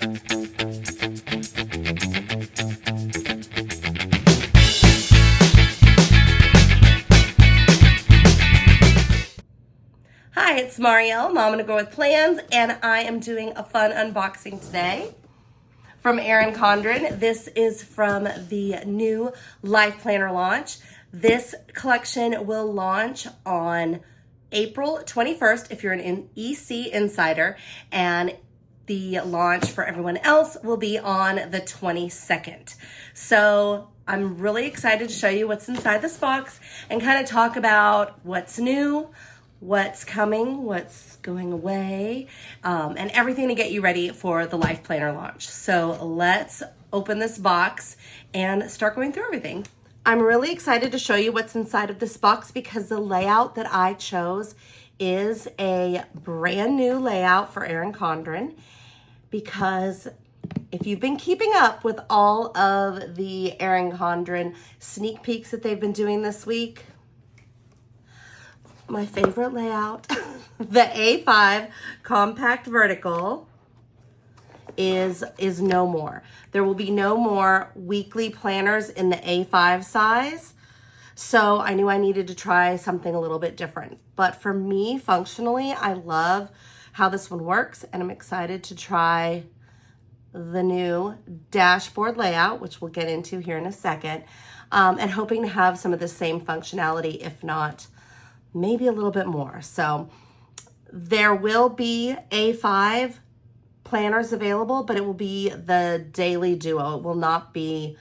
Hi, it's Marielle, Momandagirlwithplans, and I am doing a fun unboxing today from Erin Condren. This is from the new Life Planner launch. This collection will launch on April 21st if you're an EC insider, and the launch for everyone else will be on the 22nd. So I'm really excited to show you what's inside this box and kind of talk about what's new, what's coming, what's going away, and everything to get you ready for the Life Planner launch. So let's open this box and start going through everything. I'm really excited to show you what's inside of this box because the layout that I chose is a brand new layout for Erin Condren, because if you've been keeping up with all of the Erin Condren sneak peeks that they've been doing this week, my favorite layout, the A5 compact vertical, is no more. There will be no more weekly planners in the A5 size. So I knew I needed to try something a little bit different. But for me, functionally, I love how this one works, and I'm excited to try the new dashboard layout, which we'll get into here in a second, and hoping to have some of the same functionality, if not maybe a little bit more. So there will be A5 planners available, but it will be the daily duo. It will not be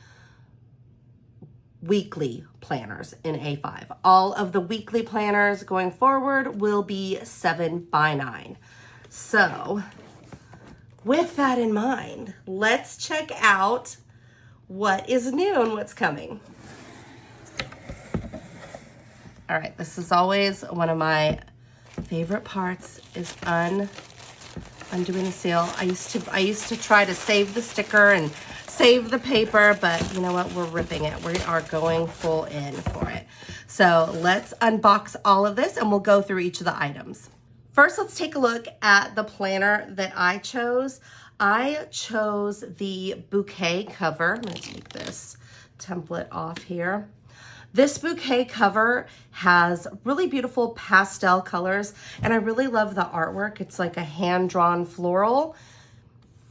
weekly planners in A5. All of the weekly planners going forward will be 7x9. So with that in mind, let's check out what is new and what's coming. All right, this is always one of my favorite parts, is undoing the seal. I used to try to save the sticker and save the paper, but you know what? We're ripping it. We are going full in for it. So let's unbox all of this and we'll go through each of the items. First, let's take a look at the planner that I chose. I chose the Bouquet cover. I'm gonna take this template off here. This Bouquet cover has really beautiful pastel colors, and I really love the artwork. It's like a hand-drawn floral.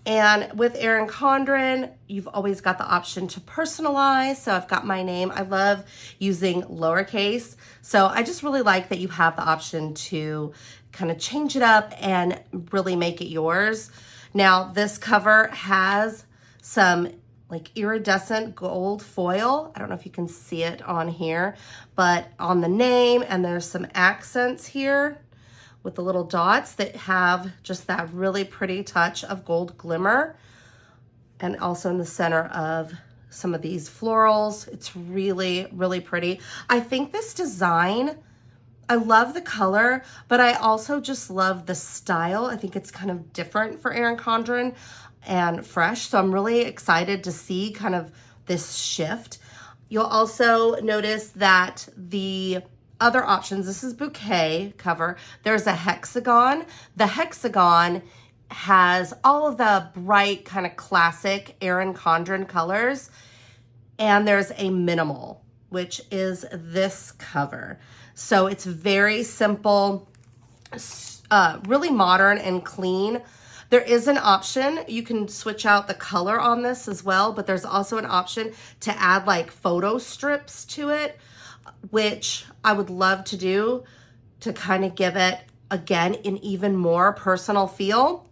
And with Erin Condren, you've always got the option to personalize. So I've got my name. I love using lowercase. So I just really like that you have the option to kind of change it up and really make it yours. Now, this cover has some like iridescent gold foil. I don't know if you can see it on here, but on the name, and there's some accents here with the little dots that have just that really pretty touch of gold glimmer. And also in the center of some of these florals. It's really, really pretty. I think this design, I love the color, but I also just love the style. I think it's kind of different for Erin Condren and fresh. So I'm really excited to see kind of this shift. You'll also notice that the other options, this is Bouquet cover. There's a hexagon. The hexagon has all of the bright kind of classic Erin Condren colors. And there's a minimal, which is this cover. So it's very simple, really modern and clean. There is an option, you can switch out the color on this as well, but there's also an option to add like photo strips to it, which I would love to do to kind of give it, again, an even more personal feel.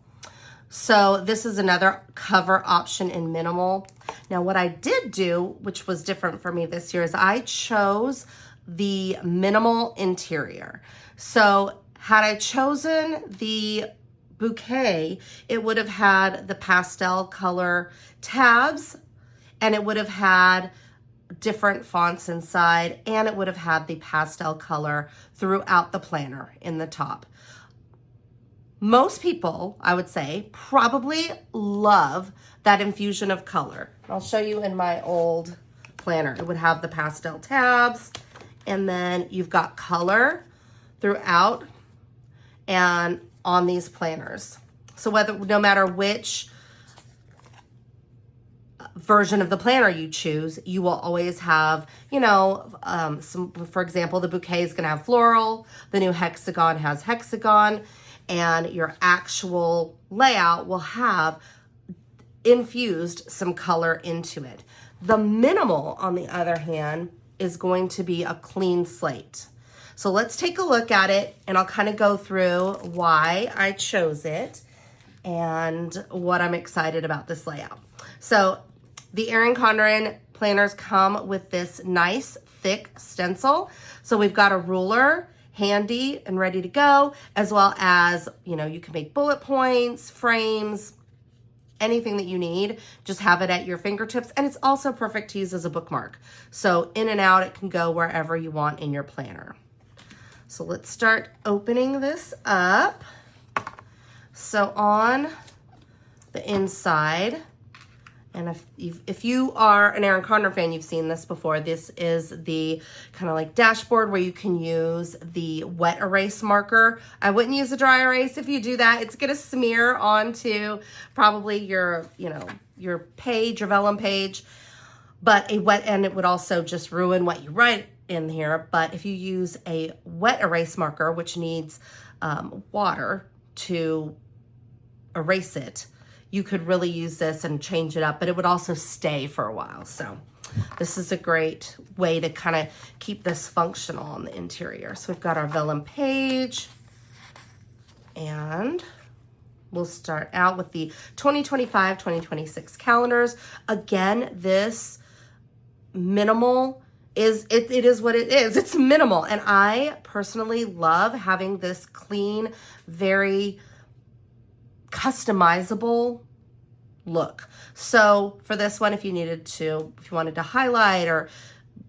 So this is another cover option in minimal. Now what I did do, which was different for me this year, is I chose the minimal interior. So had I chosen the Bouquet, it would have had the pastel color tabs, and it would have had different fonts inside, and it would have had the pastel color throughout the planner in the top. Most people, I would say, probably love that infusion of color. I'll show you in my old planner. It would have the pastel tabs, and then you've got color throughout and on these planners. So no matter which version of the planner you choose, you will always have, you know, some, for example, the Bouquet is going to have floral, the new hexagon has hexagon, and your actual layout will have infused some color into it. The minimal, on the other hand, is going to be a clean slate. So let's take a look at it, and I'll kind of go through why I chose it and what I'm excited about this layout. So the Erin Condren planners come with this nice thick stencil. So we've got a ruler handy and ready to go, as well as, you know, you can make bullet points, frames, anything that you need. Just have it at your fingertips, and it's also perfect to use as a bookmark. So in and out, it can go wherever you want in your planner. So let's start opening this up. So on the inside, and if you are an Erin Condren fan, you've seen this before. This is the kind of like dashboard where you can use the wet erase marker. I wouldn't use a dry erase. If you do that, it's going to smear onto probably your, you know, your page, your vellum page. But a wet, and it would also just ruin what you write in here. But if you use a wet erase marker, which needs water to erase it, you could really use this and change it up, but it would also stay for a while. So this is a great way to kind of keep this functional on the interior. So we've got our vellum page, and we'll start out with the 2025-2026 calendars. Again, this minimal is, it is what it is. It's minimal. And I personally love having this clean, very customizable look. So for this one, if you wanted to highlight or,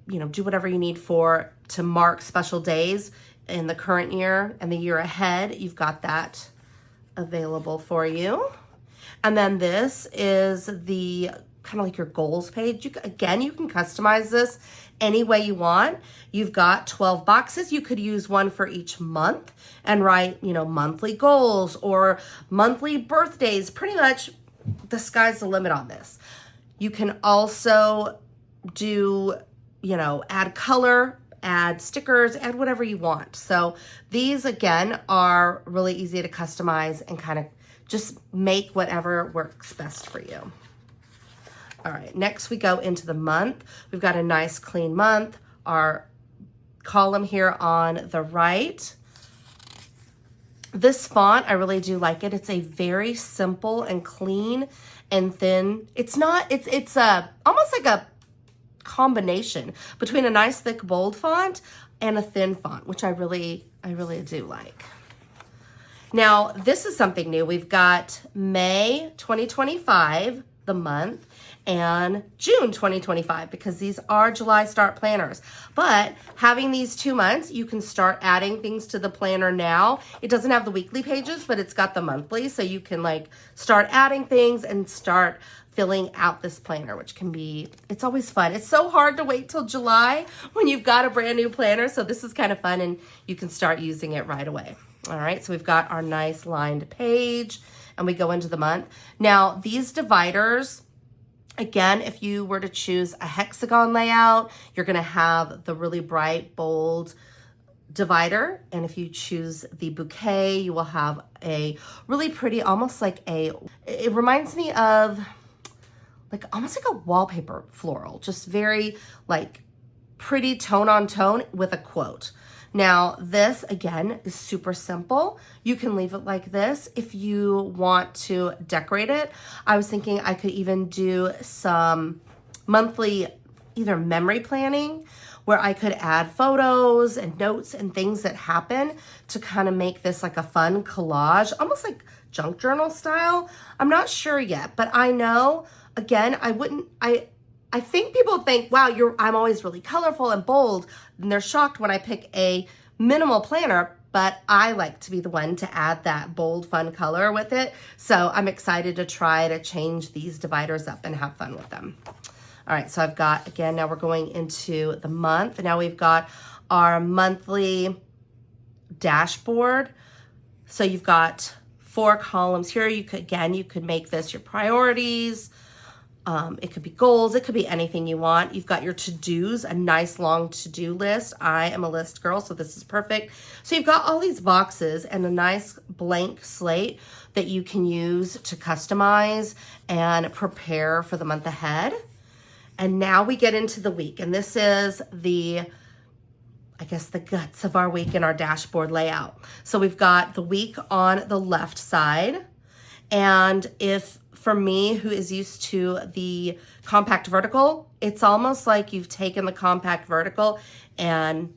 you know, do whatever you need to mark special days in the current year and the year ahead, you've got that available for you. And then this is the kind of like your goals page. Again, you can customize this any way you want. You've got 12 boxes. You could use one for each month and write, you know, monthly goals or monthly birthdays. Pretty much the sky's the limit on this. You can also do, you know, add color, add stickers, add whatever you want. So these, again, are really easy to customize and kind of just make whatever works best for you. All right, next we go into the month. We've got a nice clean month. Our column here on the right. This font, I really do like it. It's a very simple and clean and thin. It's almost like a combination between a nice thick bold font and a thin font, which I really do like. Now, this is something new. We've got May 2025, the month, and June 2025, because these are July start planners. But having these 2 months, you can start adding things to the planner now. It doesn't have the weekly pages, but it's got the monthly, so you can like start adding things and start filling out this planner, which can be, it's always fun. It's so hard to wait till July when you've got a brand new planner, so this is kind of fun and you can start using it right away. All right, so we've got our nice lined page and we go into the month. Now, these dividers, again, if you were to choose a hexagon layout, you're gonna have the really bright, bold divider. And if you choose the Bouquet, you will have a really pretty, almost like it reminds me of like almost like a wallpaper floral, just very like pretty tone on tone with a quote. Now, this, again, is super simple. You can leave it like this if you want to decorate it. I was thinking I could even do some monthly either memory planning where I could add photos and notes and things that happen to kind of make this like a fun collage, almost like junk journal style. I'm not sure yet, but I know, again, I think people think, wow, I'm always really colorful and bold, and they're shocked when I pick a minimal planner, but I like to be the one to add that bold, fun color with it. So I'm excited to try to change these dividers up and have fun with them. All right, so I've got, again, now we're going into the month. Now we've got our monthly dashboard. So you've got 4 columns here. You could make this your priorities, It could be goals. It could be anything you want. You've got your to-dos, a nice long to-do list. I am a list girl, so this is perfect. So you've got all these boxes and a nice blank slate that you can use to customize and prepare for the month ahead. And now we get into the week, and this is the guts of our week in our dashboard layout. So we've got the week on the left side, and if for me, who is used to the compact vertical, it's almost like you've taken the compact vertical and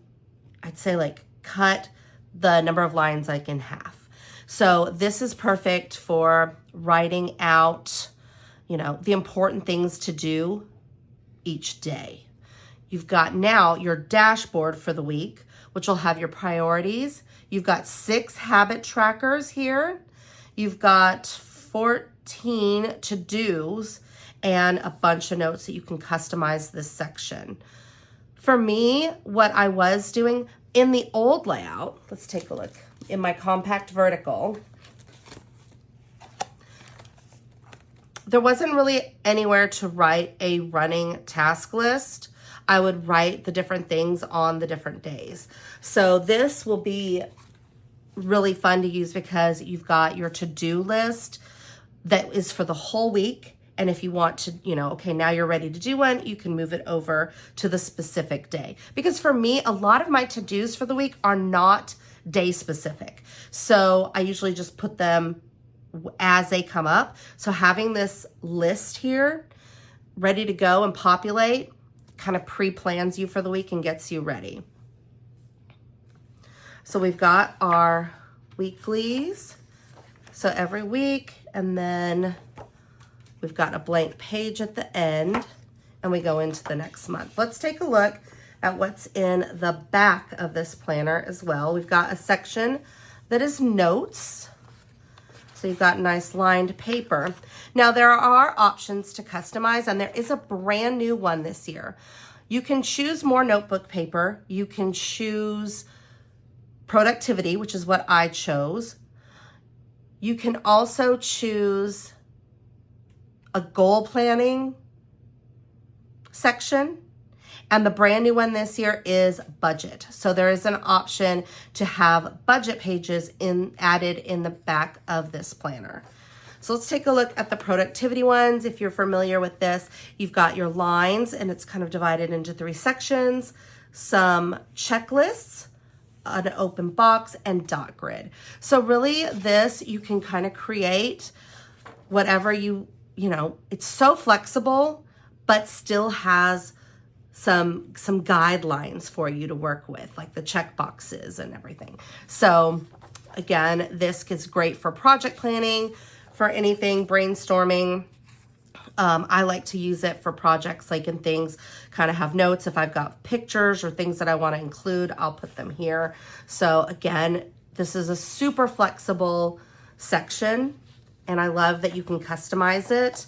I'd say like cut the number of lines like in half. So this is perfect for writing out, you know, the important things to do each day. You've got now your dashboard for the week, which will have your priorities. You've got 6 habit trackers here. You've got 14 to-dos and a bunch of notes that you can customize this section. For me, what I was doing in the old layout, let's take a look, in my compact vertical, there wasn't really anywhere to write a running task list. I would write the different things on the different days. So this will be really fun to use because you've got your to-do list that is for the whole week. And if you want to, you know, okay, now you're ready to do one, you can move it over to the specific day. Because for me, a lot of my to-dos for the week are not day specific. So I usually just put them as they come up. So having this list here ready to go and populate kind of pre-plans you for the week and gets you ready. So we've got our weeklies. So every week, and then we've got a blank page at the end, and we go into the next month. Let's take a look at what's in the back of this planner as well. We've got a section that is notes. So you've got nice lined paper. Now there are options to customize, and there is a brand new one this year. You can choose more notebook paper. You can choose productivity, which is what I chose. You can also choose a goal planning section. And the brand new one this year is budget. So there is an option to have budget pages added in the back of this planner. So let's take a look at the productivity ones. If you're familiar with this, you've got your lines, and it's kind of divided into 3 sections, some checklists, an open box, and dot grid. So really this, you can kind of create whatever you know, it's so flexible, but still has some guidelines for you to work with, like the check boxes and everything. So again, this is great for project planning, for anything, brainstorming. I like to use it for projects, like in things, kind of have notes. If I've got pictures or things that I want to include, I'll put them here. So again, this is a super flexible section, and I love that you can customize it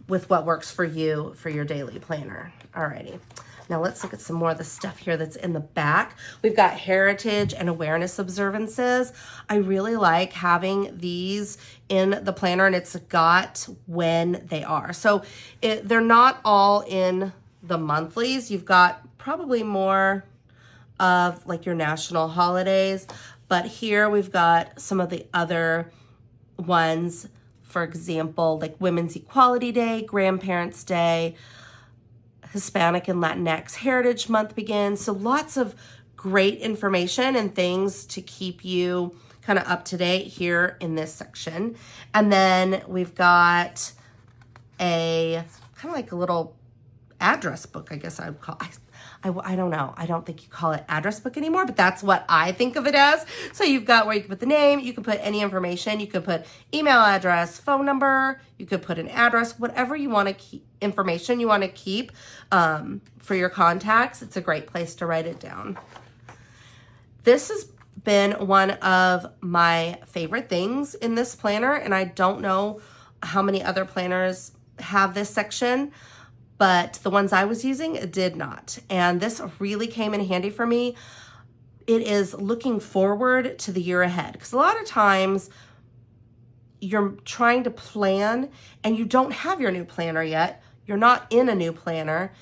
with what works for you for your daily planner. Alrighty. Now let's look at some more of the stuff here that's in the back. We've got heritage and awareness observances. I really like having these in the planner, and it's got when they are. So they're not all in the monthlies. You've got probably more of like your national holidays, but here we've got some of the other ones. For example, like Women's Equality Day, Grandparents' Day, Hispanic and Latinx Heritage Month begins. So lots of great information and things to keep you kind of up to date here in this section. And then we've got a kind of like a little address book, I guess I would call it. I don't know. I don't think you call it address book anymore, but that's what I think of it as. So you've got where you can put the name, you can put any information, you could put email address, phone number, you could put an address, whatever you want to keep, information you want to keep for your contacts. It's a great place to write it down. This has been one of my favorite things in this planner, and I don't know how many other planners have this section, but the ones I was using did not. And this really came in handy for me. It is looking forward to the year ahead. Because a lot of times you're trying to plan and you don't have your new planner yet, you're not in a new planner,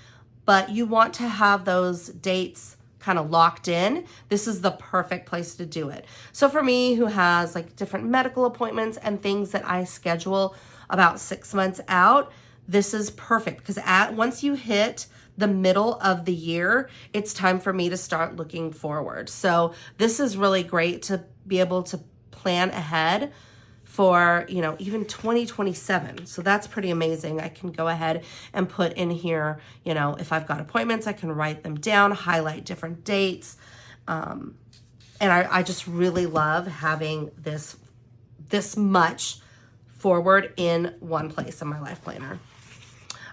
but you want to have those dates kind of locked in, this is the perfect place to do it. So for me, who has like different medical appointments and things that I schedule about 6 months out, this is perfect because once you hit the middle of the year, it's time for me to start looking forward. So this is really great to be able to plan ahead for, you know, even 2027. So that's pretty amazing. I can go ahead and put in here, you know, if I've got appointments, I can write them down, highlight different dates. And I just really love having this much forward in one place in my life planner.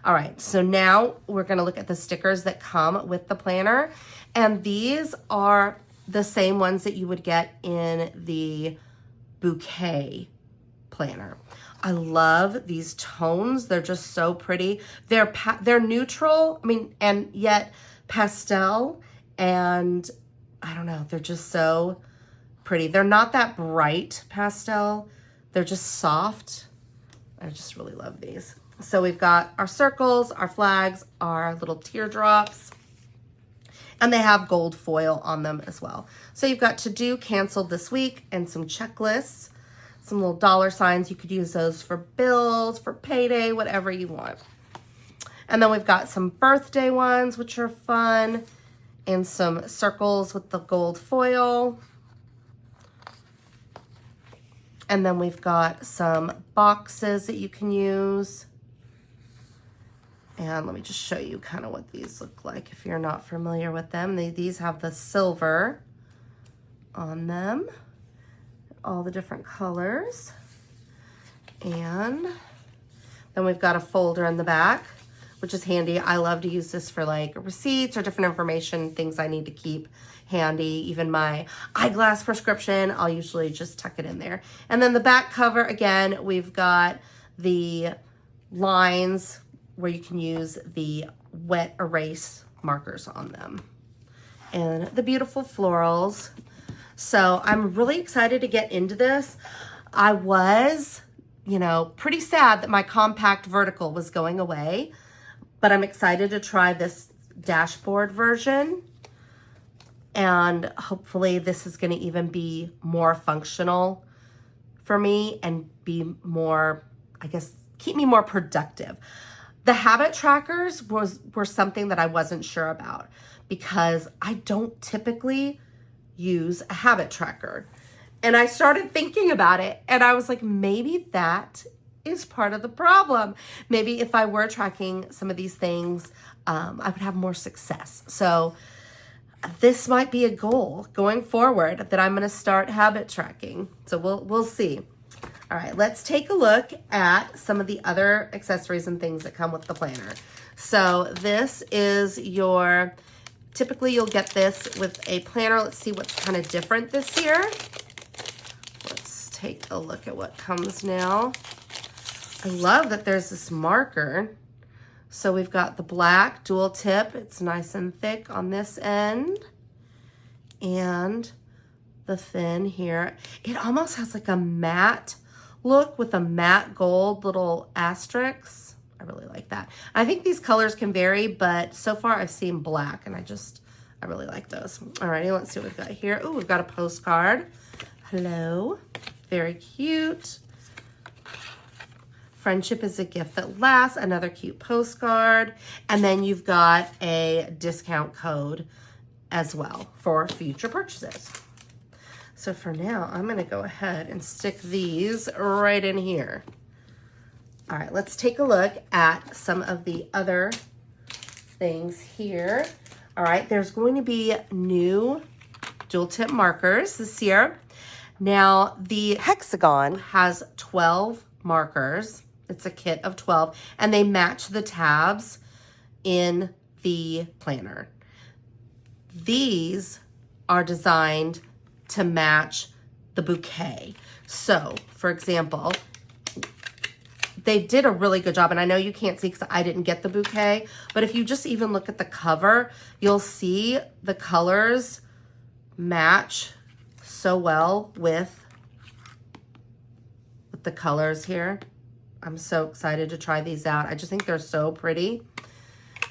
All right, so now we're gonna look at the stickers that come with the planner. And these are the same ones that you would get in the Bouquet planner. I love these tones. They're just so pretty. They're neutral, I mean, and yet pastel, and I don't know, they're just so pretty. They're not that bright pastel. They're just soft. I just really love these. So we've got our circles, our flags, our little teardrops, and they have gold foil on them as well. So you've got to do, canceled this week, and some checklists, some little dollar signs. You could use those for bills, for payday, whatever you want. And then we've got some birthday ones, which are fun, and some circles with the gold foil. And then we've got some boxes that you can use. And let me just show you kind of what these look like if you're not familiar with them. These have the silver on them, all the different colors. And then we've got a folder in the back, which is handy. I love to use this for like receipts or different information, things I need to keep handy. Even my eyeglass prescription, I'll usually just tuck it in there. And then the back cover, again, we've got the lines where you can use the wet erase markers on them. And the beautiful florals. So I'm really excited to get into this. I was, you know, pretty sad that my compact vertical was going away, but I'm excited to try this dashboard version. And hopefully this is going to even be more functional for me and be more, I guess, keep me more productive. The habit trackers were something that I wasn't sure about because I don't typically use a habit tracker. And I started thinking about it and I was like, maybe that is part of the problem. Maybe if I were tracking some of these things, I would have more success. So this might be a goal going forward that I'm going to start habit tracking. So we'll see. All right, let's take a look at some of the other accessories and things that come with the planner. So this is your, typically you'll get this with a planner. Let's see what's kind of different this year. Let's take a look at what comes now. I love that there's this marker. So we've got the black dual tip. It's nice and thick on this end. And the thin here. It almost has like a matte look with a matte gold little asterisks. I really like that. I think these colors can vary, but so far I've seen black and I really like those. Alrighty, let's see what we've got here. Oh, we've got a postcard. Hello, very cute. Friendship is a gift that lasts, another cute postcard. And then you've got a discount code as well for future purchases. So for now, I'm gonna go ahead and stick these right in here. All right, let's take a look at some of the other things here. All right, there's going to be new dual tip markers this year. Now, the hexagon has 12 markers. It's a kit of 12, and they match the tabs in the planner. These are designed to match the Bouquet. So, for example, they did a really good job, and I know you can't see because I didn't get the Bouquet, but if you just even look at the cover, you'll see the colors match so well with the colors here. I'm so excited to try these out. I just think they're so pretty.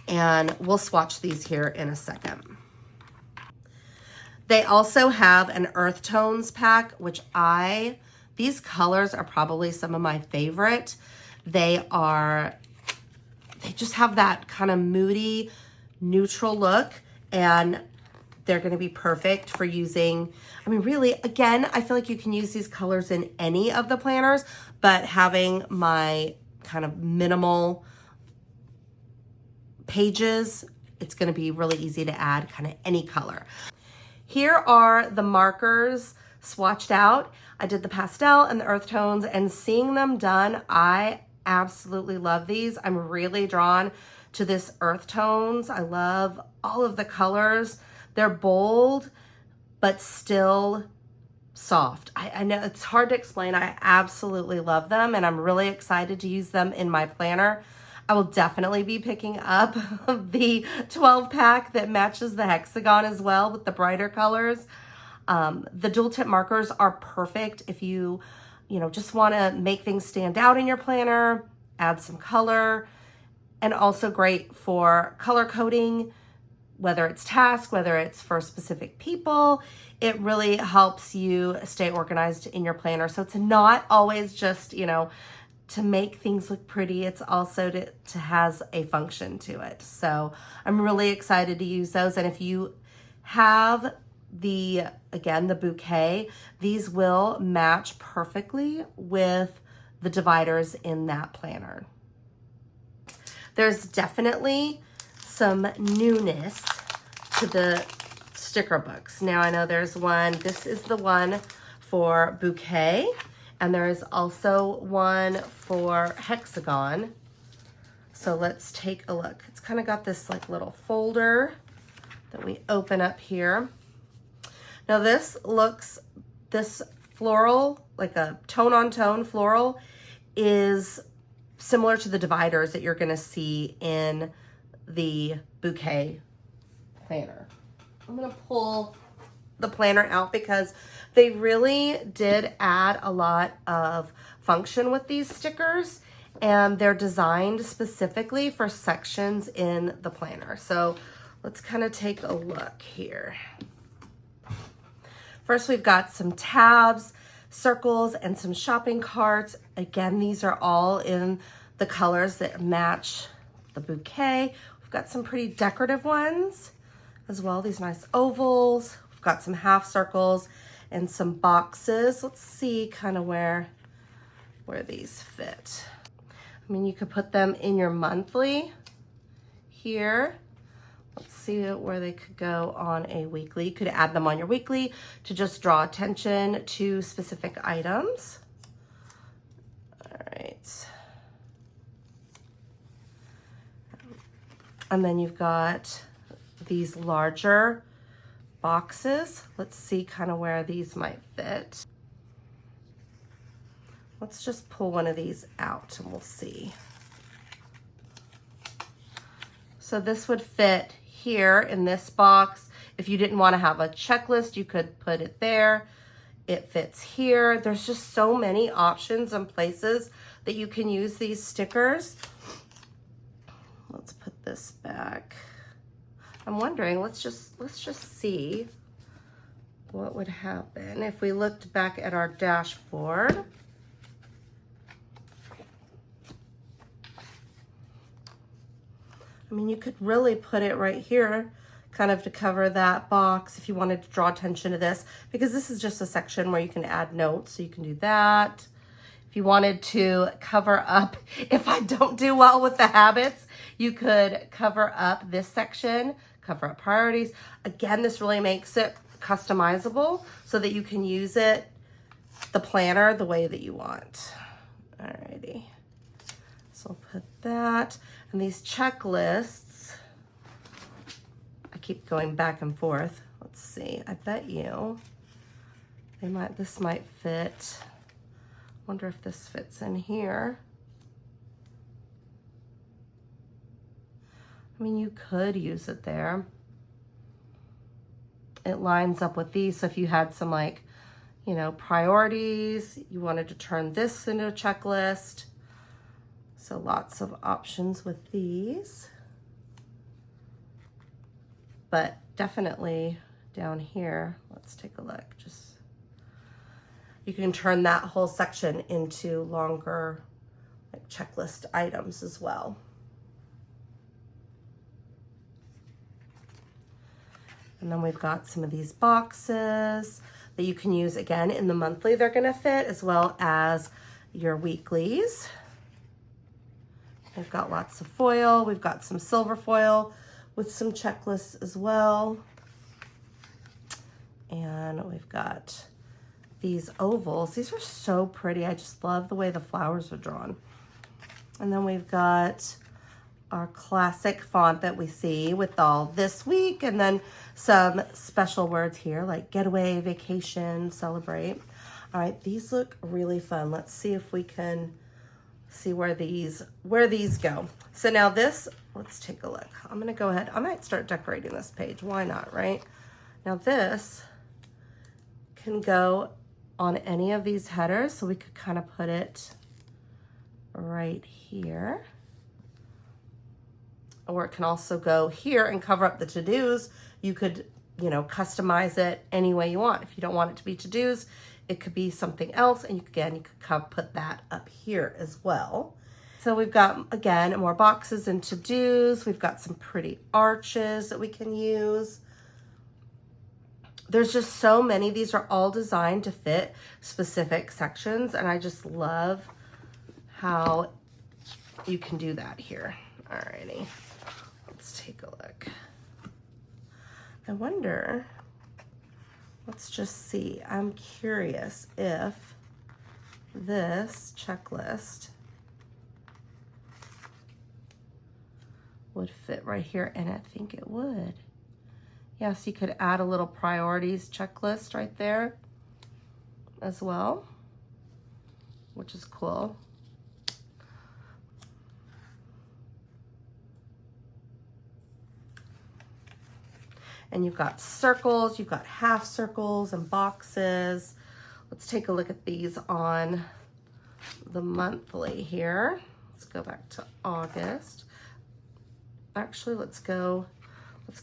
And we'll swatch these here in a second. They also have an earth tones pack, which these colors are probably some of my favorite. They just have that kind of moody, neutral look, and they're gonna be perfect for using, I mean, really, again, I feel like you can use these colors in any of the planners, but having my kind of minimal pages, it's gonna be really easy to add kind of any color. Here are the markers swatched out. I did the pastel and the earth tones, and seeing them done, I absolutely love these. I'm really drawn to this earth tones. I love all of the colors. They're bold, but still soft. I know it's hard to explain. I absolutely love them, and I'm really excited to use them in my planner. I will definitely be picking up the 12 pack that matches the hexagon as well with the brighter colors. The dual tip markers are perfect if you just want to make things stand out in your planner, add some color, and also great for color coding, whether it's tasks, whether it's for specific people. It really helps you stay organized in your planner. So it's not always just, to make things look pretty. It's also to has a function to it. So I'm really excited to use those. And if you have the bouquet, these will match perfectly with the dividers in that planner. There's definitely some newness to the sticker books. Now I know there's one, this is the one for Bouquet, and there is also one for Hexagon. So let's take a look. It's kind of got this like little folder that we open up here. Now this floral, like a tone-on-tone floral, is similar to the dividers that you're gonna see in the Bouquet planner. I'm gonna pull the planner out because they really did add a lot of function with these stickers, and they're designed specifically for sections in the planner. So let's kind of take a look here. First, we've got some tabs, circles, and some shopping carts. Again, these are all in the colors that match the Bouquet. We've got some pretty decorative ones as well, these nice ovals. We've got some half circles and some boxes. Let's see kind of where these fit. I mean, you could put them in your monthly here. Let's see where they could go on a weekly. You could add them on your weekly to just draw attention to specific items. All right. And then you've got these larger boxes. Let's see kind of where these might fit. Let's just pull one of these out and we'll see. So this would fit here in this box. If you didn't want to have a checklist, you could put it there. It fits here. There's just so many options and places that you can use these stickers. Let's put this back. I'm wondering, let's just see what would happen if we looked back at our dashboard. I mean, you could really put it right here, kind of to cover that box if you wanted to draw attention to this, because this is just a section where you can add notes, so you can do that. If you wanted to cover up, if I don't do well with the habits, you could cover up this section, cover up priorities. Again, this really makes it customizable so that you can use it, the planner, the way that you want. Alrighty, so I'll put that. And these checklists, I keep going back and forth. Let's see, I bet you this might fit. Wonder if this fits in here. I mean, you could use it there. It lines up with these, so if you had some you know, priorities. You wanted to turn this into a checklist. So lots of options with these. But definitely down here, let's take a look. Just, you can turn that whole section into longer like checklist items as well. And then we've got some of these boxes that you can use again in the monthly they're gonna fit, as well as your weeklies. We've got lots of foil. We've got some silver foil with some checklists as well. And we've got these ovals. These are so pretty. I just love the way the flowers are drawn. And then we've got our classic font that we see with all this week, and then some special words here like getaway, vacation, celebrate. All right, these look really fun. Let's see if we can see where these go. So now this, let's take a look. I'm gonna go ahead, I might start decorating this page. Why not, right? Now this can go on any of these headers, so we could kind of put it right here. Or it can also go here and cover up the to-dos. You could, you know, customize it any way you want. If you don't want it to be to-dos, it could be something else. And you could put that up here as well. So we've got, again, more boxes and to-dos. We've got some pretty arches that we can use. There's just so many. These are all designed to fit specific sections. And I just love how you can do that here. Alrighty. Let's take a look. I wonder, let's just see. I'm curious if this checklist would fit right here, and I think it would. Yes, you could add a little priorities checklist right there as well, which is cool. And you've got circles, you've got half circles and boxes. Let's take a look at these on the monthly here. Let's go back to August. Actually, let's go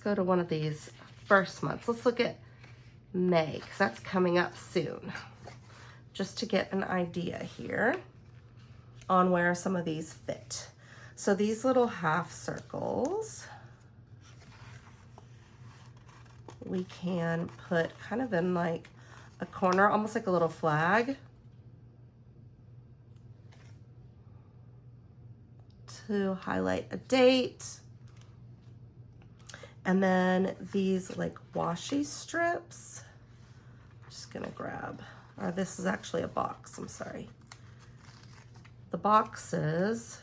to one of these first months. Let's look at May, because that's coming up soon. Just to get an idea here on where some of these fit. So these little half circles, we can put kind of in like a corner, almost like a little flag, to highlight a date. And then these like washi strips, I'm just gonna grab, or this is actually a box, I'm sorry. The boxes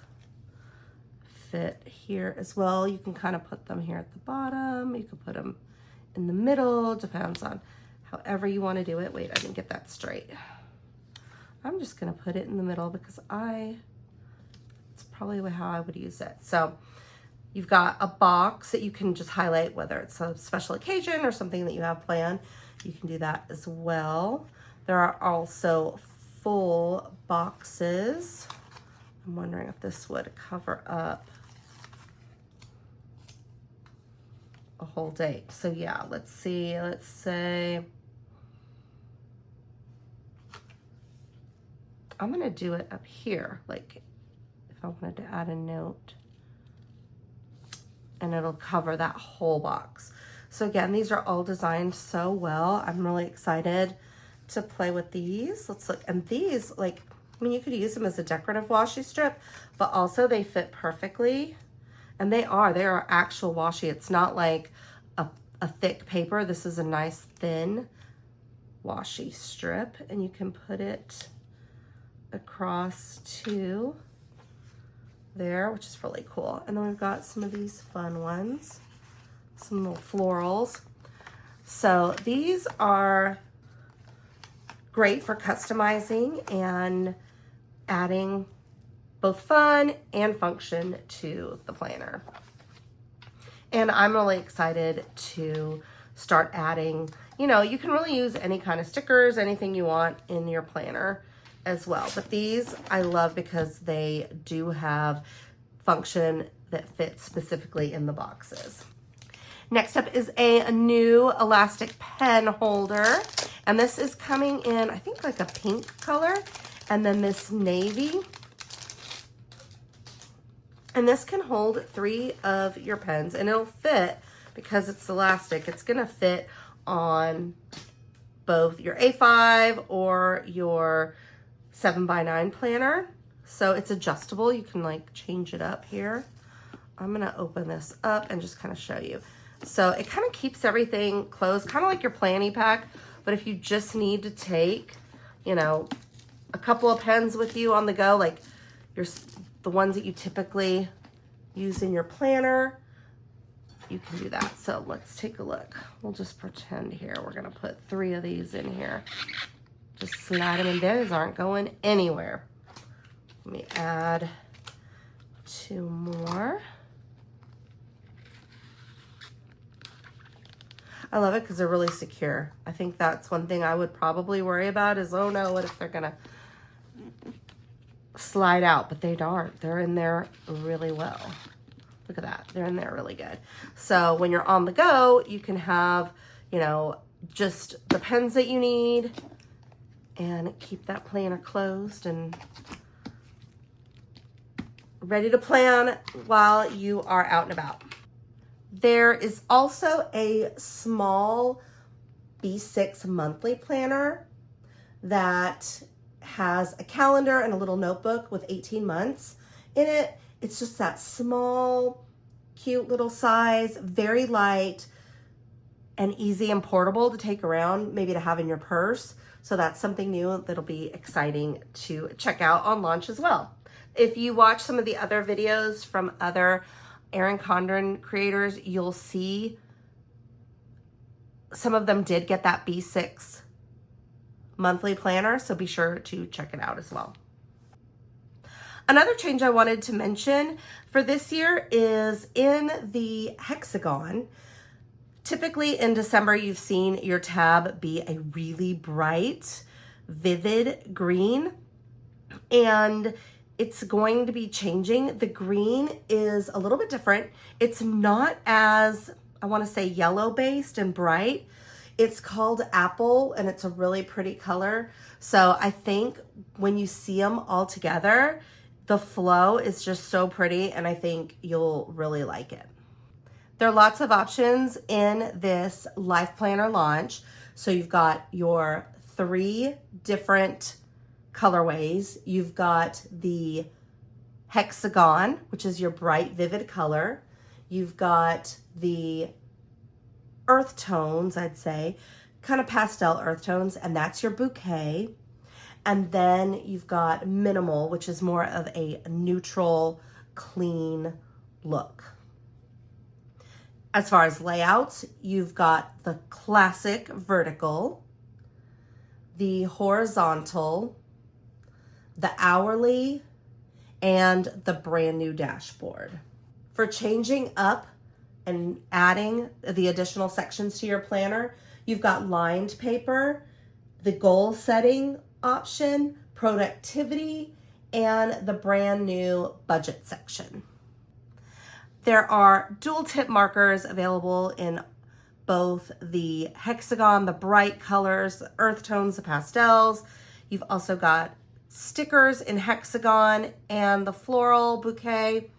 fit here as well. You can kind of put them here at the bottom. You can put them in the middle, depends on however you want to do it. Wait, I didn't get that straight. I'm just gonna put it in the middle because it's probably how I would use it. So you've got a box that you can just highlight, whether it's a special occasion or something that you have planned. You can do that as well. There are also full boxes. I'm wondering if this would cover up a whole date. So yeah, let's see, let's say, I'm gonna do it up here, like if I wanted to add a note, and it'll cover that whole box. So again, these are all designed so well. I'm really excited to play with these. Let's look, and these, like, I mean, you could use them as a decorative washi strip, but also they fit perfectly. And they are actual washi. It's not like a thick paper. This is a nice thin washi strip, and you can put it across to there, which is really cool. And then we've got some of these fun ones, some little florals. So these are great for customizing and adding both fun and function to the planner. And I'm really excited to start adding, you know, you can really use any kind of stickers, anything you want in your planner as well. But these I love because they do have function that fits specifically in the boxes. Next up is a new elastic pen holder. And this is coming in, I think, like a pink color. And then this navy. And this can hold 3 of your pens. And it'll fit, because it's elastic, it's going to fit on both your A5 or your 7x9 planner. So it's adjustable. You can like change it up here. I'm going to open this up and just kind of show you. So it kind of keeps everything closed, kind of like your planning pack. But if you just need to take, you know, a couple of pens with you on the go, like the ones that you typically use in your planner, you can do that. So let's take a look. We'll just pretend here. We're going to put 3 of these in here. Just slide them in. Those aren't going anywhere. Let me add 2 more. I love it because they're really secure. I think that's one thing I would probably worry about is, oh no, what if they're gonna slide out? But they aren't. They're in there really well. Look at that. They're in there really good. So when you're on the go, you can have, you know, just the pens that you need and keep that planner closed and ready to plan while you are out and about. There is also a small B6 monthly planner that has a calendar and a little notebook with 18 months in it. It's just that small, cute little size, very light and easy and portable to take around, maybe to have in your purse. So that's something new that'll be exciting to check out on launch as well. If you watch some of the other videos from other Erin Condren creators, you'll see some of them did get that B6 monthly planner, so be sure to check it out as well. Another change I wanted to mention for this year is in the hexagon. Typically in December, you've seen your tab be a really bright, vivid green, and it's going to be changing. The green is a little bit different. It's not as, I want to say, yellow based and bright. It's called Apple and it's a really pretty color. So I think when you see them all together, the flow is just so pretty and I think you'll really like it. There are lots of options in this Life Planner launch. So you've got your 3 different colorways. You've got the hexagon, which is your bright, vivid color. You've got the earth tones, I'd say, kind of pastel earth tones, and that's your bouquet. And then you've got minimal, which is more of a neutral, clean look. As far as layouts, you've got the classic vertical, the horizontal, the hourly, and the brand new dashboard. For changing up and adding the additional sections to your planner, you've got lined paper, the goal setting option, productivity, and the brand new budget section. There are dual tip markers available in both the hexagon, the bright colors, the earth tones, the pastels. You've also got stickers in hexagon and the floral bouquet,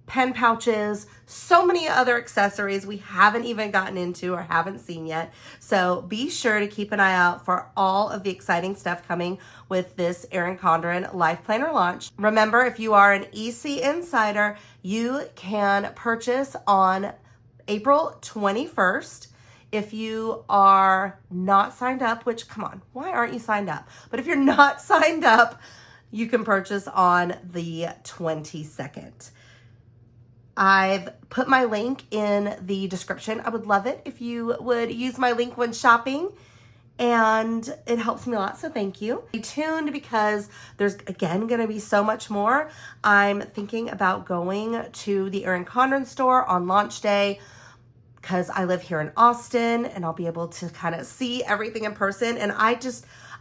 pen pouches, so many other accessories we haven't even gotten into or haven't seen yet. So be sure to keep an eye out for all of the exciting stuff coming with this Erin Condren Life Planner launch. Remember, if you are an EC Insider, you can purchase on April 21st. If you are not signed up, which, come on, why aren't you signed up? But if you're not signed up, you can purchase on the 22nd. I've put my link in the description. I would love it if you would use my link when shopping, and it helps me a lot, so thank you. Stay tuned because there's, again, going to be so much more. I'm thinking about going to the Erin Condren store on launch day because I live here in Austin and I'll be able to kind of see everything in person. And I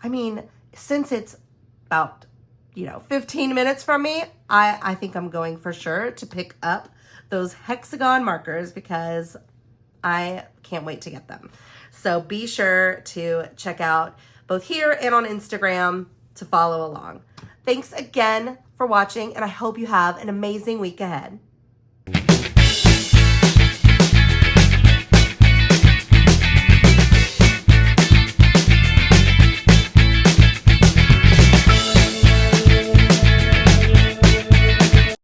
mean, since it's about, 15 minutes from me, I think I'm going for sure to pick up those hexagon markers because I can't wait to get them. So be sure to check out both here and on Instagram to follow along. Thanks again for watching, and I hope you have an amazing week ahead.